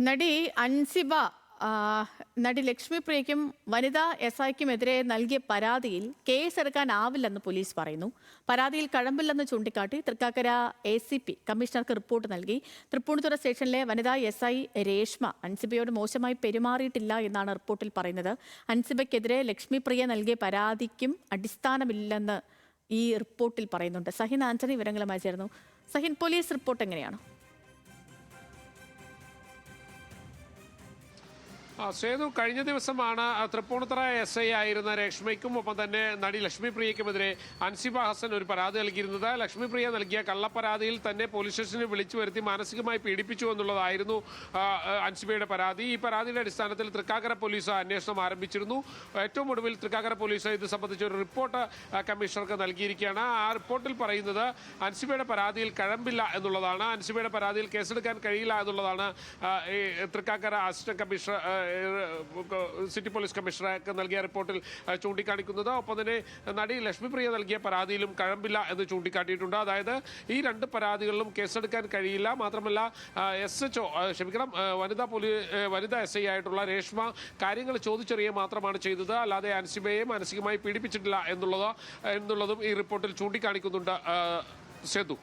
നടി അൻസിബ നടി ലക്ഷ്മിപ്രിയയ്ക്കും വനിതാ എസ്ഐക്കുമെതിരെ നൽകിയ പരാതിയിൽ കേസെടുക്കാനാവില്ലെന്ന് പോലീസ് പറയുന്നു. പരാതിയിൽ കഴമ്പില്ലെന്ന് ചൂണ്ടിക്കാട്ടി തൃക്കാക്കര ACP കമ്മീഷണർക്ക് റിപ്പോർട്ട് നൽകി. തൃപ്പൂണിത്തുറ സ്റ്റേഷനിലെ വനിതാ SI രേഷ്മ അൻസിബയോട് മോശമായി പെരുമാറിയിട്ടില്ല എന്നാണ് റിപ്പോർട്ടിൽ പറയുന്നത്. അൻസിബയ്ക്കെതിരെ ലക്ഷ്മിപ്രിയ നൽകിയ പരാതിക്കും അടിസ്ഥാനമില്ലെന്ന് ഈ റിപ്പോർട്ടിൽ പറയുന്നുണ്ട്. സഹിൻ ആന്റണി വിവരങ്ങളുമായി ചേർന്നു. സഹിൻ, പോലീസ് റിപ്പോർട്ട് എങ്ങനെയാണ്? സേതു, കഴിഞ്ഞ ദിവസമാണ് തൃപ്പൂണിത്തുറ SI ആയിരുന്ന രേഷ്മയ്ക്കും ഒപ്പം തന്നെ നടി ലക്ഷ്മിപ്രിയയ്ക്കുമെതിരെ അൻസിബ ഹസൻ ഒരു പരാതി നൽകിയിരുന്നത്. ലക്ഷ്മിപ്രിയ നൽകിയ കള്ളപ്പരാതിയിൽ തന്നെ പോലീസ് സ്റ്റേഷനിൽ വിളിച്ചു വരുത്തി മാനസികമായി പീഡിപ്പിച്ചു എന്നുള്ളതായിരുന്നു അൻസിബയുടെ പരാതി. ഈ പരാതിയുടെ അടിസ്ഥാനത്തിൽ തൃക്കാക്കര പോലീസ് അന്വേഷണം ആരംഭിച്ചിരുന്നു. ഏറ്റവും ഒടുവിൽ തൃക്കാക്കര പോലീസ് ഇത് സംബന്ധിച്ച ഒരു റിപ്പോർട്ട് കമ്മീഷണർക്ക് നൽകിയിരിക്കുകയാണ്. ആ റിപ്പോർട്ടിൽ പറയുന്നത് അൻസിബയുടെ പരാതിയിൽ കഴമ്പില്ല എന്നുള്ളതാണ്. അൻസിബയുടെ പരാതിയിൽ കേസെടുക്കാൻ കഴിയില്ല എന്നുള്ളതാണ് Thrikkakara assistant commissioner city police കമ്മീഷണർക്ക് നൽകിയ റിപ്പോർട്ടിൽ ചൂണ്ടിക്കാണിക്കുന്നത്. ഒപ്പം തന്നെ നടി ലക്ഷ്മിപ്രിയ നൽകിയ പരാതിയിലും കഴമ്പില്ല എന്ന് ചൂണ്ടിക്കാട്ടിയിട്ടുണ്ട്. അതായത് ഈ രണ്ട് പരാതികളിലും കേസെടുക്കാൻ കഴിയില്ല. മാത്രമല്ല വനിതാ SI ആയിട്ടുള്ള രേഷ്മ കാര്യങ്ങൾ ചോദിച്ചറിയുക മാത്രമാണ് ചെയ്തത്. അല്ലാതെ അൻസിബയെ മാനസികമായി പീഡിപ്പിച്ചിട്ടില്ല എന്നുള്ളതും ഈ റിപ്പോർട്ടിൽ ചൂണ്ടിക്കാണിക്കുന്നുണ്ട്. സേതു.